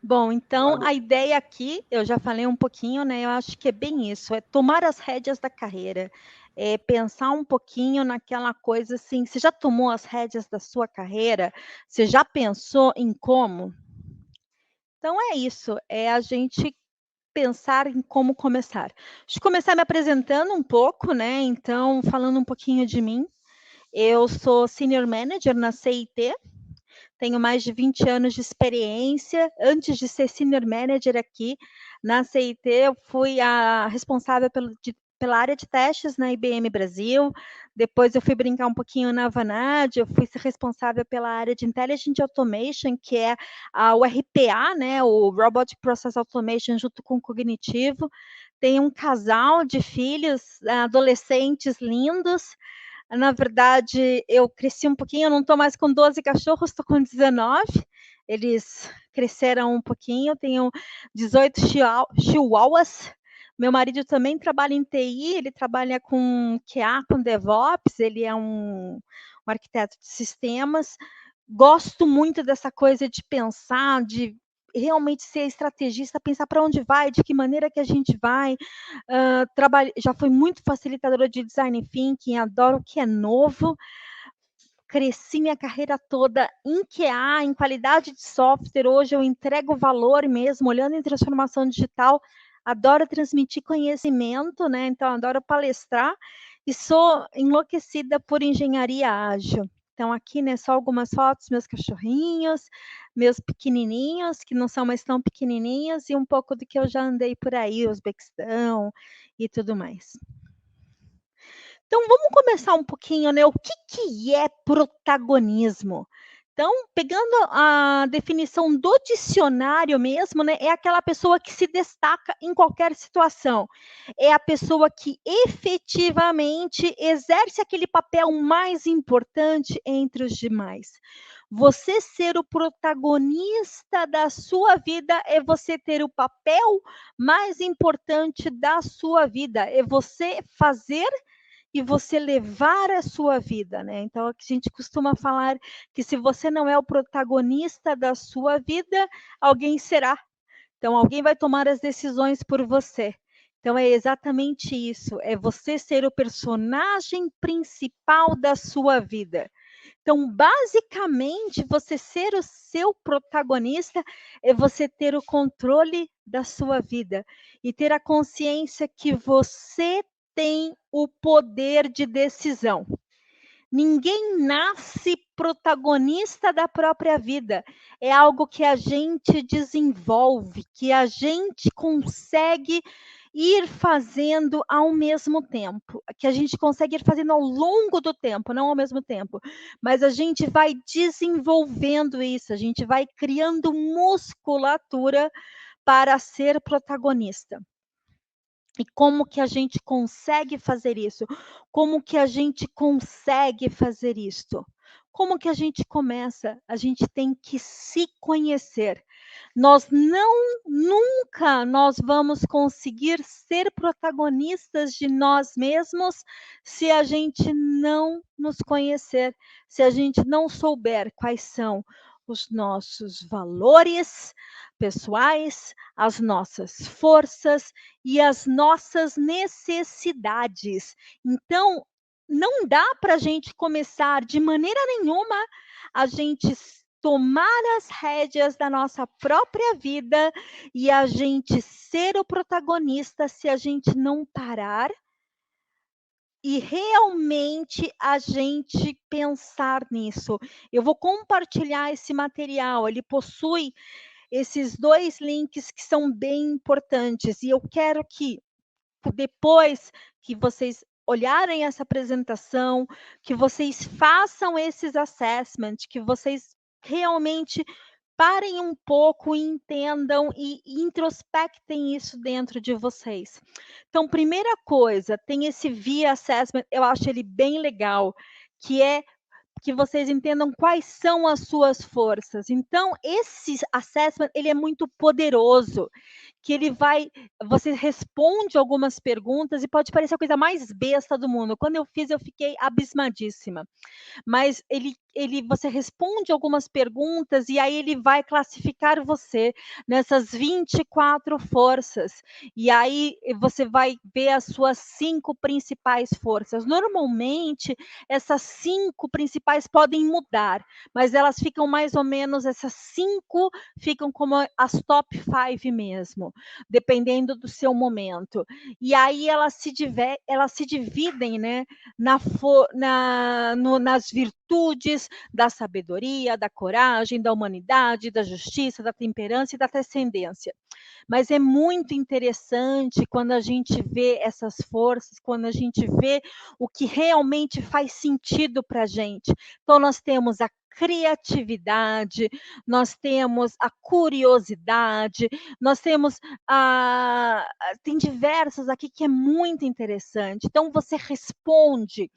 Bom, então Claro. a ideia aqui, eu já falei um pouquinho, né, eu acho que é bem isso, é tomar as rédeas da carreira, é pensar um pouquinho naquela coisa assim, você já tomou as rédeas da sua carreira? Você já pensou em como? Então é isso, é a gente pensar em como começar. Deixa eu começar me apresentando um pouco, né, então falando um pouquinho de mim, eu sou senior manager na CIT, tenho mais de 20 anos de experiência. Antes de ser senior manager aqui na CIT, eu fui a responsável pela área de testes na IBM Brasil. Depois eu fui brincar um pouquinho na Vanad, eu fui ser responsável pela área de Intelligent Automation, que é o RPA, né, o Robot Process Automation, junto com o cognitivo. Tenho um casal de filhos, adolescentes lindos. Na verdade, eu cresci um pouquinho, eu não estou mais com 12 cachorros, estou com 19. Eles cresceram um pouquinho, tenho 18 chihuahuas. Meu marido também trabalha em TI, ele trabalha com QA, com DevOps, ele é um arquiteto de sistemas. Gosto muito dessa coisa de pensar, de realmente ser estrategista, pensar para onde vai, de que maneira que a gente vai. Já fui muito facilitadora de design thinking, adoro o que é novo. Cresci minha carreira toda em QA, em qualidade de software. Hoje eu entrego valor mesmo, olhando em transformação digital. Adoro transmitir conhecimento, né? Então, adoro palestrar e sou enlouquecida por engenharia ágil. Então, aqui, né, só algumas fotos, meus cachorrinhos, meus pequenininhos, que não são mais tão pequenininhos, e um pouco do que eu já andei por aí, Uzbequistão e tudo mais. Então vamos começar um pouquinho, né, o que é protagonismo? Então, pegando a definição do dicionário mesmo, né, é aquela pessoa que se destaca em qualquer situação. É a pessoa que efetivamente exerce aquele papel mais importante entre os demais. Você ser o protagonista da sua vida é você ter o papel mais importante da sua vida, é você fazer e você levar a sua vida, né. Então, a gente costuma falar que se você não é o protagonista da sua vida, alguém será. Então, alguém vai tomar as decisões por você. Então, é exatamente isso, é você ser o personagem principal da sua vida. Então, basicamente, você ser o seu protagonista é você ter o controle da sua vida e ter a consciência que você tem o poder de decisão. Ninguém nasce protagonista da própria vida. É algo que a gente desenvolve, que a gente consegue ir fazendo ao mesmo tempo, que a gente consegue ir fazendo ao longo do tempo, não ao mesmo tempo. Mas a gente vai desenvolvendo isso, a gente vai criando musculatura para ser protagonista. E como que a gente consegue fazer isso? Como que a gente consegue fazer isto? Como que a gente começa? A gente tem que se conhecer. Nós vamos conseguir ser protagonistas de nós mesmos se a gente não nos conhecer, se a gente não souber quais são os nossos valores pessoais, as nossas forças e as nossas necessidades. Então, não dá para a gente começar de maneira nenhuma a gente tomar as rédeas da nossa própria vida e a gente ser o protagonista se a gente não parar e realmente a gente pensar nisso. Eu vou compartilhar esse material, ele possui esses 2 links que são bem importantes e eu quero que depois que vocês olharem essa apresentação, que vocês façam esses assessment, que vocês realmente parem um pouco e entendam e introspectem isso dentro de vocês. Então, primeira coisa, tem esse via assessment, eu acho ele bem legal, que é que vocês entendam quais são as suas forças. Então, esse assessment, ele é muito poderoso, que você responde algumas perguntas e pode parecer a coisa mais besta do mundo. Quando eu fiz, eu fiquei abismadíssima. Mas você responde algumas perguntas e aí ele vai classificar você nessas 24 forças. E aí você vai ver as suas 5 principais forças. Normalmente, essas 5 principais podem mudar, mas elas ficam mais ou menos, essas 5 ficam como as top 5 mesmo, dependendo do seu momento. E aí elas se dividem, né, nas virtudes da sabedoria, da coragem, da humanidade, da justiça, da temperança e da transcendência. Mas é muito interessante quando a gente vê essas forças, quando a gente vê o que realmente faz sentido para a gente. Então, nós temos a criatividade, nós temos a curiosidade, nós temos tem diversas aqui que é muito interessante. Então, você responde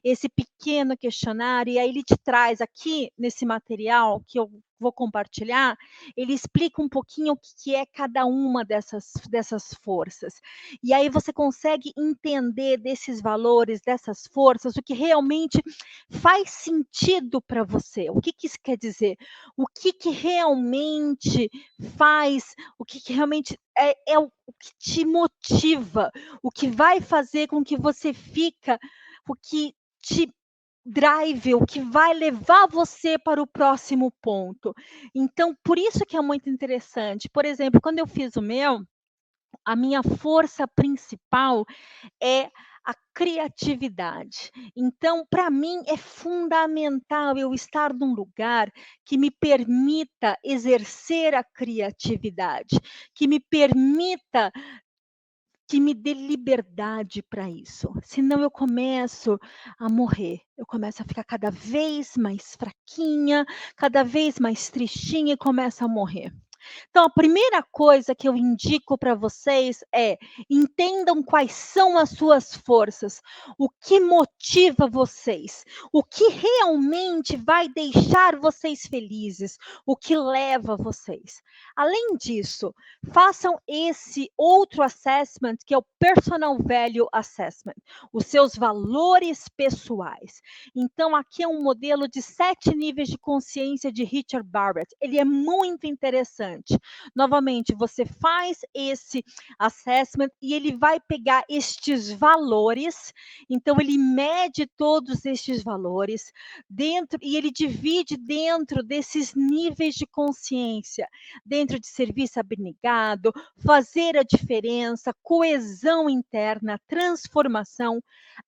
esse pequeno questionário e aí ele te traz aqui nesse material que eu vou compartilhar, ele explica um pouquinho o que é cada uma dessas forças. E aí você consegue entender desses valores, dessas forças, o que realmente faz sentido para você. O que isso quer dizer? O que realmente faz, o que realmente é o que te motiva, o que vai fazer com que você fica, o que te drive, o que vai levar você para o próximo ponto. Então, por isso que é muito interessante. Por exemplo, quando eu fiz o meu, a minha força principal é a criatividade. Então, para mim é fundamental eu estar num lugar que me permita exercer a criatividade, que me permita, que me dê liberdade para isso, senão eu começo a morrer, eu começo a ficar cada vez mais fraquinha, cada vez mais tristinha e começo a morrer. Então, a primeira coisa que eu indico para vocês é: entendam quais são as suas forças, o que motiva vocês, o que realmente vai deixar vocês felizes, o que leva vocês. Além disso, façam esse outro assessment, que é o Personal Value Assessment, os seus valores pessoais. Então, aqui é um modelo de 7 níveis de consciência de Richard Barrett. Ele é muito interessante. Novamente, você faz esse assessment e ele vai pegar estes valores, então ele mede todos estes valores dentro e ele divide dentro desses níveis de consciência, dentro de serviço abnegado, fazer a diferença, coesão interna, transformação,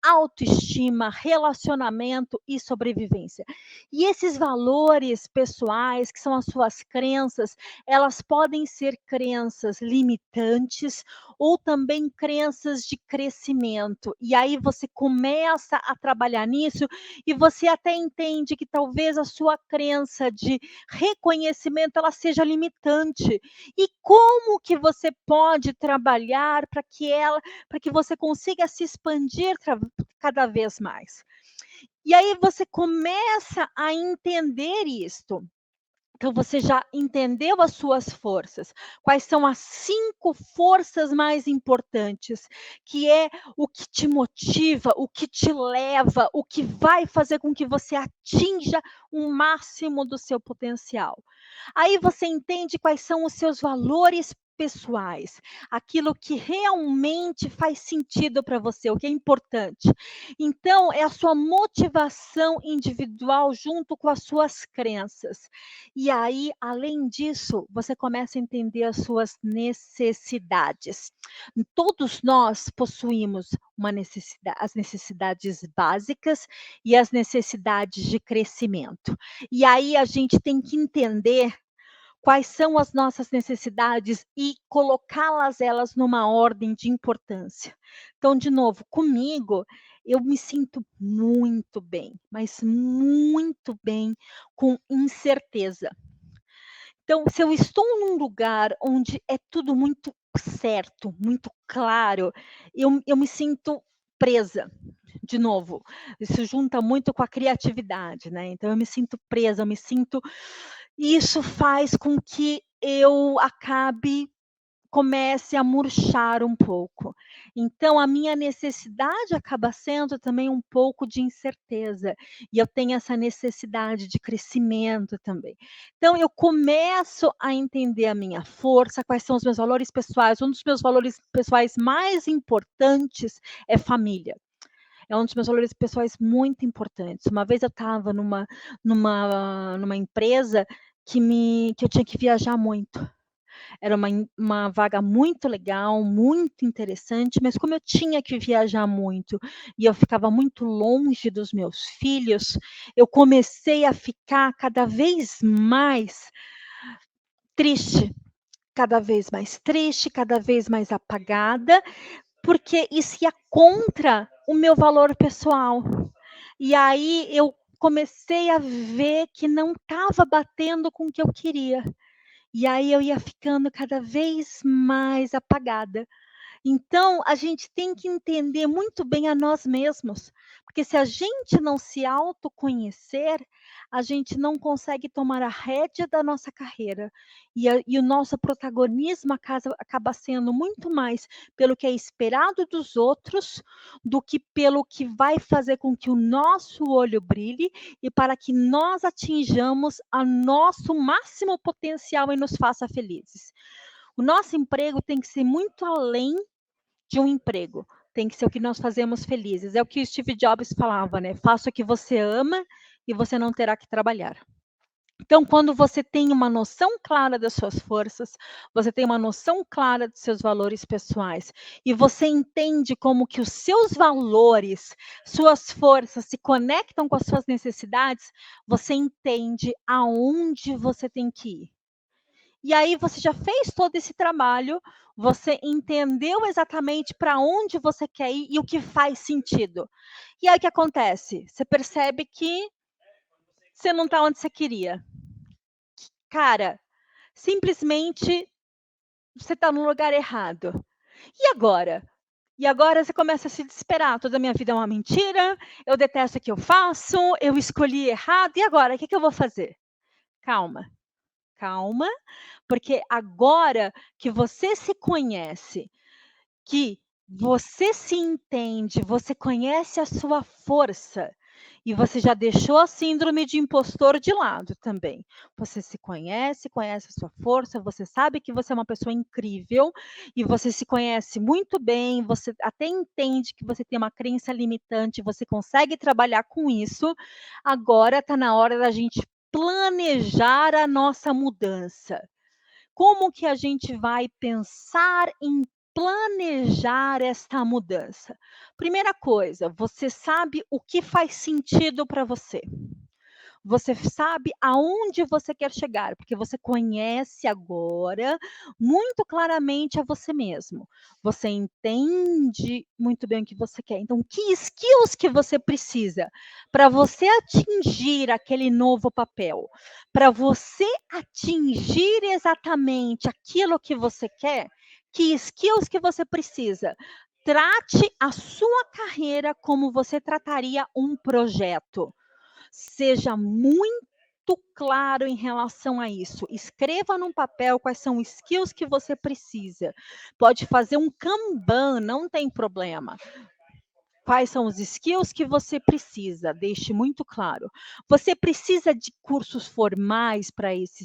autoestima, relacionamento e sobrevivência. E esses valores pessoais, que são as suas crenças, elas podem ser crenças limitantes ou também crenças de crescimento. E aí você começa a trabalhar nisso e você até entende que talvez a sua crença de reconhecimento ela seja limitante. E como que você pode trabalhar para que você consiga se expandir cada vez mais? E aí você começa a entender isto. Então, você já entendeu as suas forças. Quais são as 5 forças mais importantes, que é o que te motiva, o que te leva, o que vai fazer com que você atinja o máximo do seu potencial. Aí você entende quais são os seus valores pessoais, aquilo que realmente faz sentido para você, o que é importante. Então, é a sua motivação individual junto com as suas crenças. E aí, além disso, você começa a entender as suas necessidades. Todos nós possuímos as necessidades básicas e as necessidades de crescimento. E aí a gente tem que entender quais são as nossas necessidades e colocá-las elas numa ordem de importância. Então, de novo, comigo, eu me sinto muito bem, mas muito bem com incerteza. Então, se eu estou num lugar onde é tudo muito certo, muito claro, eu me sinto presa. De novo, isso junta muito com a criatividade, né? Então, eu me sinto presa, eu me sinto. E isso faz com que eu acabe comece a murchar um pouco. Então a minha necessidade acaba sendo também um pouco de incerteza, e eu tenho essa necessidade de crescimento também. Então eu começo a entender a minha força, quais são os meus valores pessoais. Um dos meus valores pessoais mais importantes é família. É um dos meus valores pessoais muito importantes. Uma vez eu estava numa empresa que eu tinha que viajar muito. Era uma vaga muito legal, muito interessante, mas como eu tinha que viajar muito e eu ficava muito longe dos meus filhos, eu comecei a ficar triste, cada vez mais apagada, porque isso ia contra o meu valor pessoal. E aí eu comecei a ver que não estava batendo com o que eu queria. E aí eu ia ficando cada vez mais apagada. Então, a gente tem que entender muito bem a nós mesmos, porque se a gente não se autoconhecer, a gente não consegue tomar a rédea da nossa carreira. E o nosso protagonismo acaba sendo muito mais pelo que é esperado dos outros, do que pelo que vai fazer com que o nosso olho brilhe e para que nós atinjamos a nosso máximo potencial e nos faça felizes. O nosso emprego tem que ser muito além de um emprego. Tem que ser o que nós fazemos felizes. É o que o Steve Jobs falava, né? Faça o que você ama e você não terá que trabalhar. Então, quando você tem uma noção clara das suas forças, você tem uma noção clara dos seus valores pessoais e você entende como que os seus valores, suas forças se conectam com as suas necessidades, você entende aonde você tem que ir. E aí você já fez todo esse trabalho, você entendeu exatamente para onde você quer ir e o que faz sentido. E aí o que acontece? Você percebe que você não está onde você queria. Cara, simplesmente você está no lugar errado. E agora? E agora você começa a se desesperar. Toda a minha vida é uma mentira, eu detesto o que eu faço, eu escolhi errado, e agora? O que eu vou fazer? Calma, calma, porque agora que você se conhece, que você se entende, você conhece a sua força e você já deixou a síndrome de impostor de lado também. Você se conhece, conhece a sua força, você sabe que você é uma pessoa incrível e você se conhece muito bem, você até entende que você tem uma crença limitante, você consegue trabalhar com isso. Agora está na hora da gente planejar a nossa mudança. Como que a gente vai pensar em planejar esta mudança? Primeira coisa, você sabe o que faz sentido para você. Você sabe aonde você quer chegar, porque você conhece agora muito claramente a você mesmo. Você entende muito bem o que você quer. Então, que skills que você precisa para você atingir aquele novo papel? Para você atingir exatamente aquilo que você quer, que skills que você precisa? Trate a sua carreira como você trataria um projeto. Seja muito claro em relação a isso. Escreva num papel quais são os skills que você precisa. Pode fazer um Kanban, não tem problema. Quais são os skills que você precisa? Deixe muito claro. Você precisa de cursos formais para esse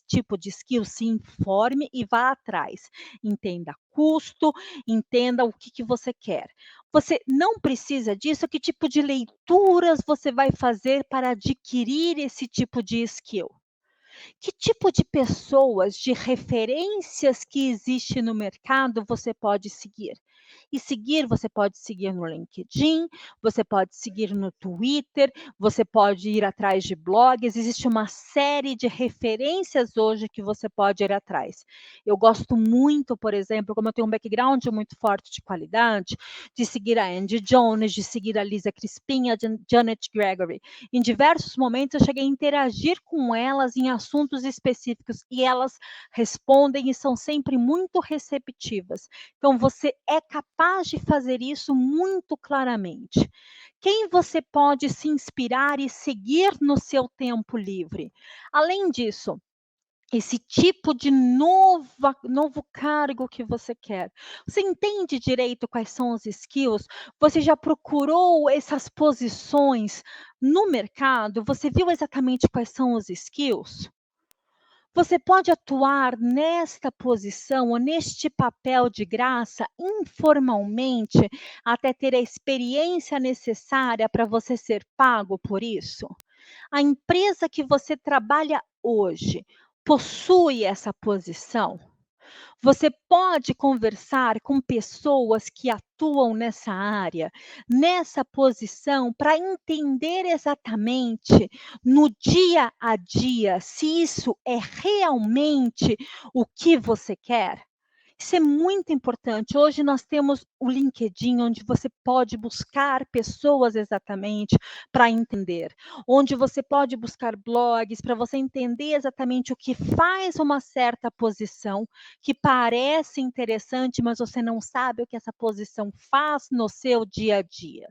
tipo de skill? Se informe e vá atrás. Entenda custo, entenda o que você quer. Você não precisa disso? Que tipo de leituras você vai fazer para adquirir esse tipo de skill? Que tipo de pessoas, de referências que existe no mercado você pode seguir? E seguir, você pode seguir no LinkedIn, você pode seguir no Twitter, você pode ir atrás de blogs, existe uma série de referências hoje que você pode ir atrás. Eu gosto muito, por exemplo, como eu tenho um background muito forte de qualidade, de seguir a Andy Jones, de seguir a Lisa Crispin, a Janet Gregory. Em diversos momentos eu cheguei a interagir com elas em assuntos específicos e elas respondem e são sempre muito receptivas. Então você é capaz de fazer isso muito claramente. Quem você pode se inspirar e seguir no seu tempo livre? Além disso, esse tipo de novo cargo que você quer. Você entende direito quais são os skills? Você já procurou essas posições no mercado? Você viu exatamente quais são os skills? Você pode atuar nesta posição ou neste papel de graça informalmente até ter a experiência necessária para você ser pago por isso? A empresa que você trabalha hoje possui essa posição? Você pode conversar com pessoas que atuam nessa área, nessa posição, para entender exatamente no dia a dia se isso é realmente o que você quer? Isso é muito importante. Hoje nós temos o LinkedIn, onde você pode buscar pessoas exatamente para entender, onde você pode buscar blogs para você entender exatamente o que faz uma certa posição, que parece interessante, mas você não sabe o que essa posição faz no seu dia a dia.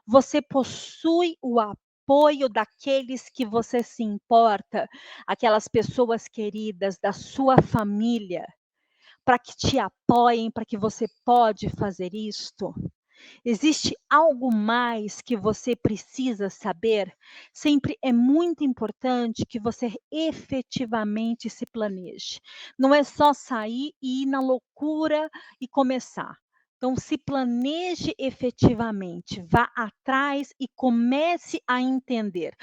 Você possui o apoio daqueles que você se importa, aquelas pessoas queridas da sua família para que te apoiem, para que você pode fazer isto? Existe algo mais que você precisa saber? Sempre é muito importante que você efetivamente se planeje. Não é só sair e ir na loucura e começar. Então, se planeje efetivamente, vá atrás e comece a entender.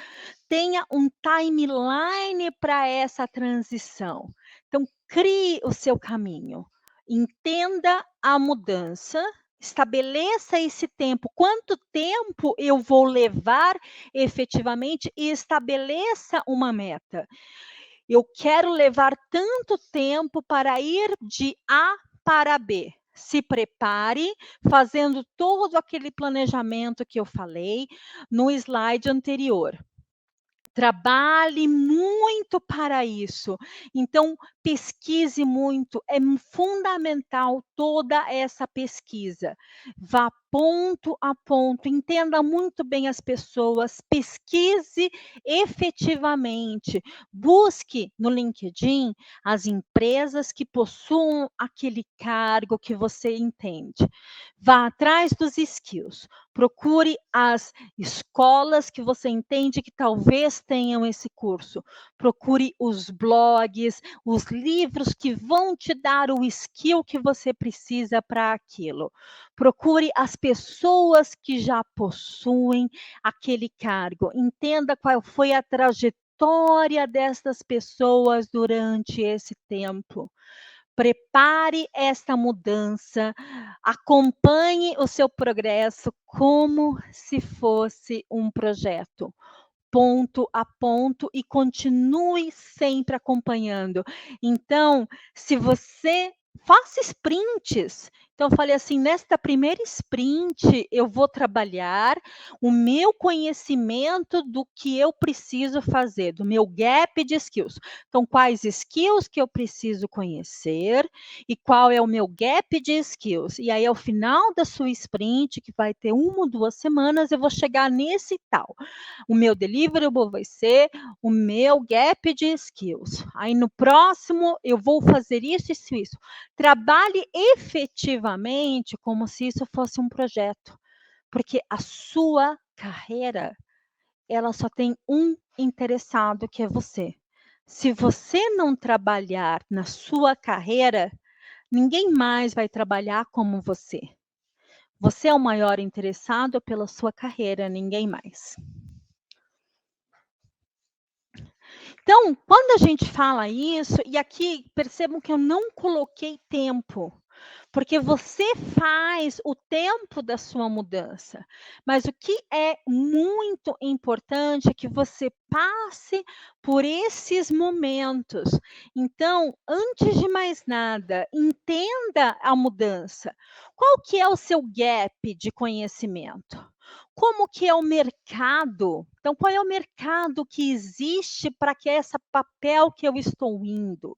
Tenha um timeline para essa transição. Então, crie o seu caminho. Entenda a mudança, estabeleça esse tempo. Quanto tempo eu vou levar efetivamente e estabeleça uma meta. Eu quero levar tanto tempo para ir de A para B. Se prepare fazendo todo aquele planejamento que eu falei no slide anterior. Trabalhe muito para isso. Então, pesquise muito, é fundamental toda essa pesquisa. Vá ponto a ponto, entenda muito bem as pessoas, pesquise efetivamente. Busque no LinkedIn as empresas que possuam aquele cargo que você entende. Vá atrás dos skills. Procure as escolas que você entende que talvez tenham esse curso. Procure os blogs, os livros que vão te dar o skill que você precisa para aquilo. Procure as pessoas que já possuem aquele cargo. Entenda qual foi a trajetória dessas pessoas durante esse tempo. Prepare esta mudança, acompanhe o seu progresso como se fosse um projeto, ponto a ponto, e continue sempre acompanhando. Então, se você faça sprints. Então, eu falei assim: nesta primeira sprint, eu vou trabalhar o meu conhecimento do que eu preciso fazer, do meu gap de skills. Então, quais skills que eu preciso conhecer e qual é o meu gap de skills. E aí, ao final da sua sprint, que vai ter 1 ou 2 semanas, eu vou chegar nesse tal. O meu deliverable vai ser o meu gap de skills. Aí no próximo eu vou fazer isso, isso, isso. Trabalhe efetivamente como se isso fosse um projeto, porque a sua carreira, ela só tem um interessado, que é você. Se você não trabalhar na sua carreira, ninguém mais vai trabalhar como você. Você é o maior interessado pela sua carreira, ninguém mais. Então, quando a gente fala isso, e aqui percebam que eu não coloquei tempo, porque você faz o tempo da sua mudança. Mas o que é muito importante é que você passe por esses momentos. Então, antes de mais nada, entenda a mudança. Qual que é o seu gap de conhecimento? Como que é o mercado? Então, qual é o mercado que existe para que esse papel que eu estou indo?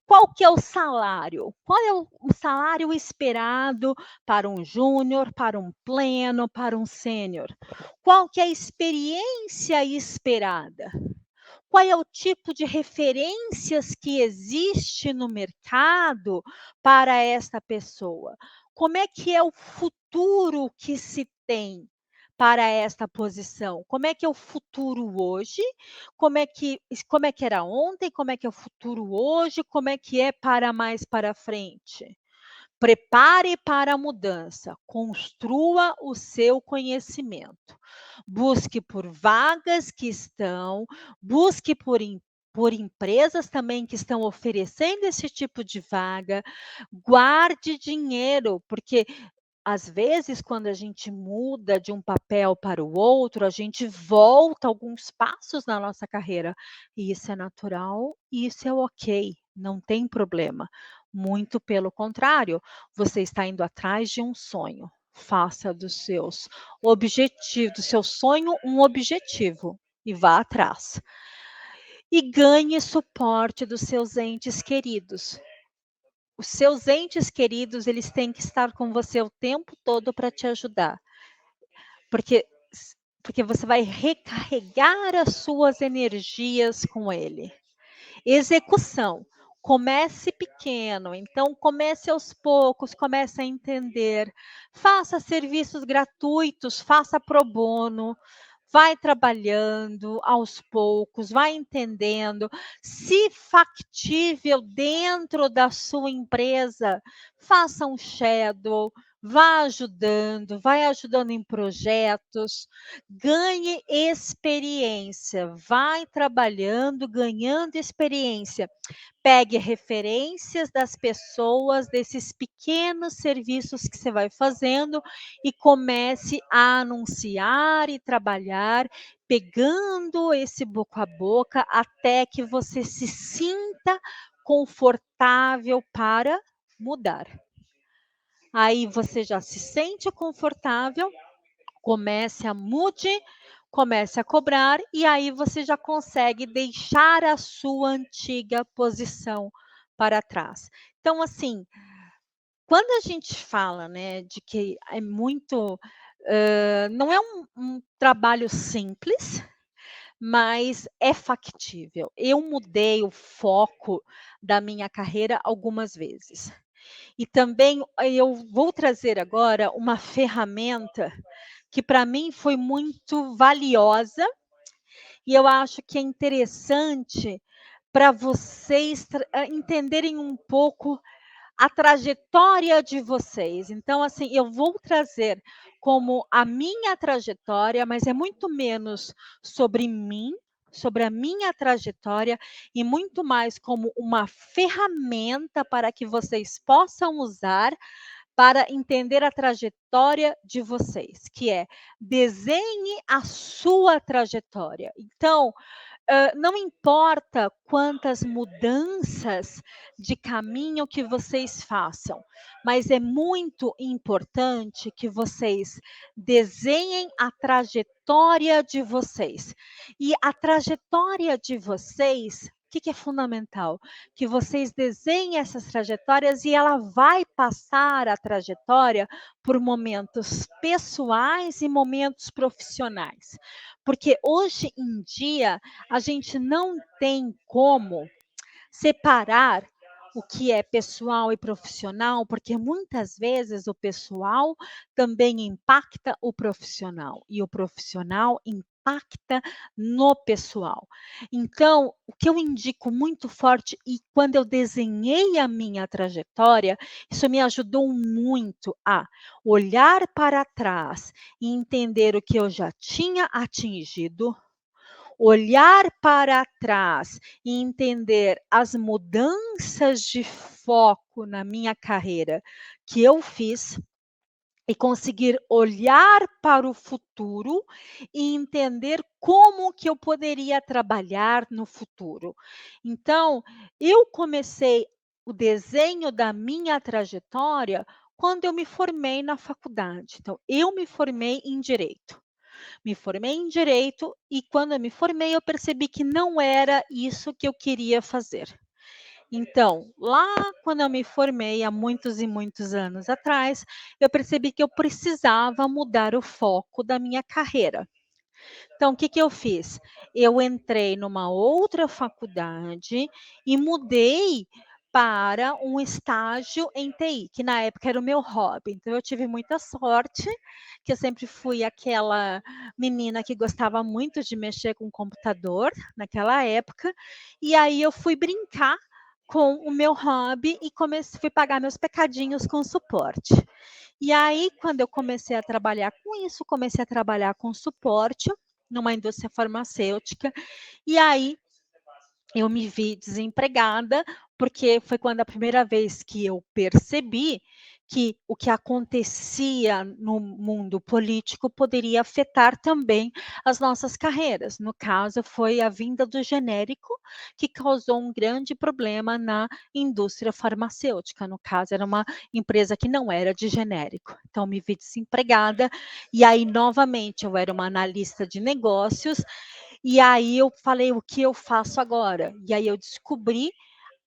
Qual que é o salário? Qual é o salário esperado para um júnior, para um pleno, para um sênior? Qual que é a experiência esperada? qual é o tipo de referências que existe no mercado para esta pessoa? Como é que é o futuro que se tem para esta posição? Como é que é o futuro hoje? Como é que era ontem? Como é que é o futuro hoje? Como é que é para mais para frente? Prepare para a mudança, construa o seu conhecimento. Busque por vagas que estão, busque por empresas também que estão oferecendo esse tipo de vaga. Guarde dinheiro, porque às vezes, quando a gente muda de um papel para o outro, a gente volta alguns passos na nossa carreira. E isso é natural, e isso é ok, não tem problema. Muito pelo contrário, você está indo atrás de um sonho. Faça do seu sonho um objetivo e vá atrás. E ganhe suporte dos seus entes queridos. Os seus entes queridos, eles têm que estar com você o tempo todo para te ajudar, porque porque você vai recarregar as suas energias com ele. Execução. Comece pequeno, então comece aos poucos, comece a entender, faça serviços gratuitos, faça pro bono, vai trabalhando aos poucos, vai entendendo. Se factível dentro da sua empresa, faça um shadow, vai ajudando em projetos, ganhe experiência, vai trabalhando, ganhando experiência. Pegue referências das pessoas, desses pequenos serviços que você vai fazendo e comece a anunciar e trabalhar, pegando esse boca a boca até que você se sinta confortável para mudar. Aí você já se sente confortável, comece a cobrar e aí você já consegue deixar a sua antiga posição para trás. Então, assim, quando a gente fala, né, de que é muito, não é um trabalho simples, mas é factível. Eu mudei o foco da minha carreira algumas vezes. E também eu vou trazer agora uma ferramenta que para mim foi muito valiosa e eu acho que é interessante para vocês entenderem um pouco a trajetória de vocês. Então, assim, eu vou trazer como a minha trajetória, mas é muito menos sobre mim, sobre a minha trajetória e muito mais como uma ferramenta para que vocês possam usar para entender a trajetória de vocês, que é desenhe a sua trajetória. Então, não importa quantas mudanças de caminho que vocês façam, mas é muito importante que vocês desenhem a trajetória de vocês. E a trajetória de vocês, o que é fundamental? Que vocês desenhem essas trajetórias e ela vai passar a trajetória por momentos pessoais e momentos profissionais. Porque hoje em dia a gente não tem como separar o que é pessoal e profissional, porque muitas vezes o pessoal também impacta o profissional e o profissional impacta no pessoal. Então, o que eu indico muito forte e quando eu desenhei a minha trajetória, isso me ajudou muito a olhar para trás e entender o que eu já tinha atingido, olhar para trás e entender as mudanças de foco na minha carreira que eu fiz e conseguir olhar para o futuro e entender como que eu poderia trabalhar no futuro. Então, eu comecei o desenho da minha trajetória quando eu me formei na faculdade. Então, eu me formei em direito. Me formei em direito e quando eu me formei eu percebi que não era isso que eu queria fazer. Então, lá quando eu me formei, há muitos e muitos anos atrás, eu percebi que eu precisava mudar o foco da minha carreira. Então, o que que eu fiz? Eu entrei numa outra faculdade e mudei para um estágio em TI, que na época era o meu hobby. Então, eu tive muita sorte, que eu sempre fui aquela menina que gostava muito de mexer com computador naquela época, e aí eu fui brincar com o meu hobby e fui pagar meus pecadinhos com suporte. E aí, quando eu comecei a trabalhar com isso, comecei a trabalhar com suporte numa indústria farmacêutica, e aí eu me vi desempregada, porque foi quando a primeira vez que eu percebi que o que acontecia no mundo político poderia afetar também as nossas carreiras. No caso, foi a vinda do genérico que causou um grande problema na indústria farmacêutica. No caso, era uma empresa que não era de genérico. Então, me vi desempregada, e aí, novamente, eu era uma analista de negócios, e aí eu falei: "O que eu faço agora?". E aí eu descobri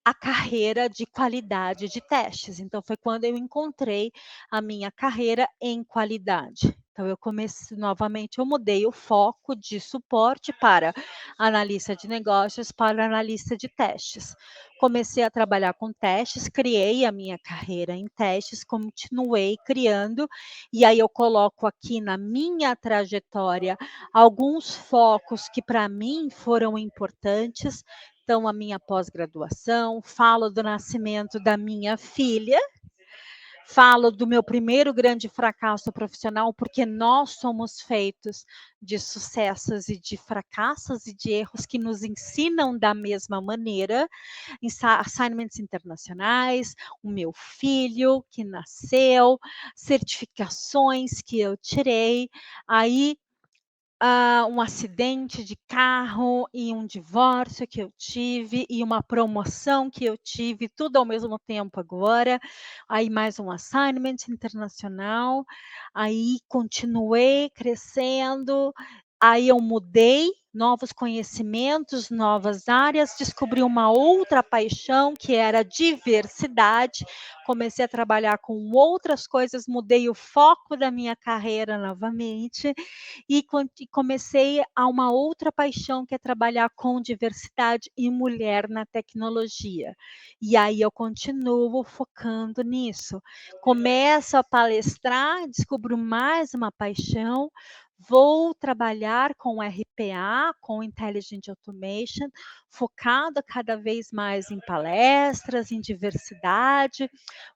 a carreira de qualidade de testes. Então foi quando eu encontrei a minha carreira em qualidade. Então eu comecei novamente, eu mudei o foco de suporte para analista de negócios para analista de testes. Comecei a trabalhar com testes, criei a minha carreira em testes, continuei criando, e aí eu coloco aqui na minha trajetória alguns focos que para mim foram importantes. Então, a minha pós-graduação, falo do nascimento da minha filha, falo do meu primeiro grande fracasso profissional, porque nós somos feitos de sucessos e de fracassos e de erros que nos ensinam da mesma maneira, assignments internacionais, o meu filho que nasceu, certificações que eu tirei, aí um acidente de carro e um divórcio que eu tive e uma promoção que eu tive, tudo ao mesmo tempo agora, aí mais um assignment internacional, aí continuei crescendo, aí eu mudei, novos conhecimentos, novas áreas, descobri uma outra paixão que era diversidade, comecei a trabalhar com outras coisas, mudei o foco da minha carreira novamente, e comecei a uma outra paixão, que é trabalhar com diversidade e mulher na tecnologia. E aí eu continuo focando nisso. Começo a palestrar, descubro mais uma paixão, vou trabalhar com RPA, com Intelligent Automation, focado cada vez mais em palestras, em diversidade,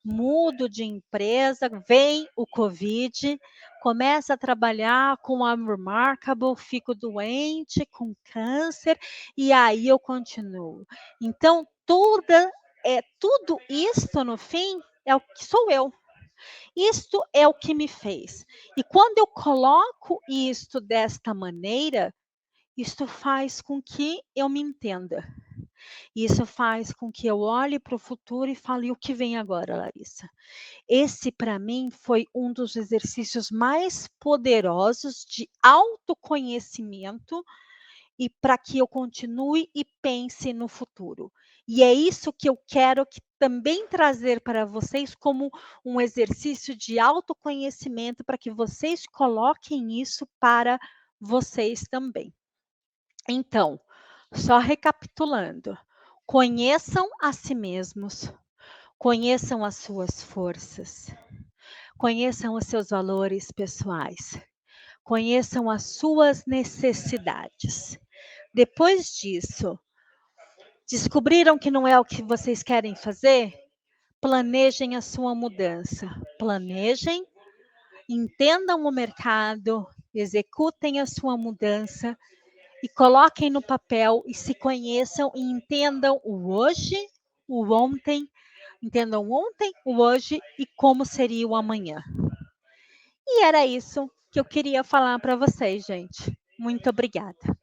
mudo de empresa, vem o Covid, começo a trabalhar com a Remarkable, fico doente com câncer, e aí eu continuo. Então, tudo isto no fim é o que sou eu. Isto é o que me fez. E quando eu coloco isto desta maneira, isto faz com que eu me entenda. Isso faz com que eu olhe para o futuro e fale: "O que vem agora, Larissa?". Esse, para mim, foi um dos exercícios mais poderosos de autoconhecimento e para que eu continue e pense no futuro. E é isso que eu quero que também trazer para vocês como um exercício de autoconhecimento, para que vocês coloquem isso para vocês também. Então, só recapitulando, conheçam a si mesmos, conheçam as suas forças, conheçam os seus valores pessoais, conheçam as suas necessidades. Depois disso, descobriram que não é o que vocês querem fazer? Planejem a sua mudança. Planejem, entendam o mercado, executem a sua mudança e coloquem no papel e se conheçam e entendam o hoje, o ontem, entendam o ontem, o hoje e como seria o amanhã. E era isso que eu queria falar para vocês, gente. Muito obrigada.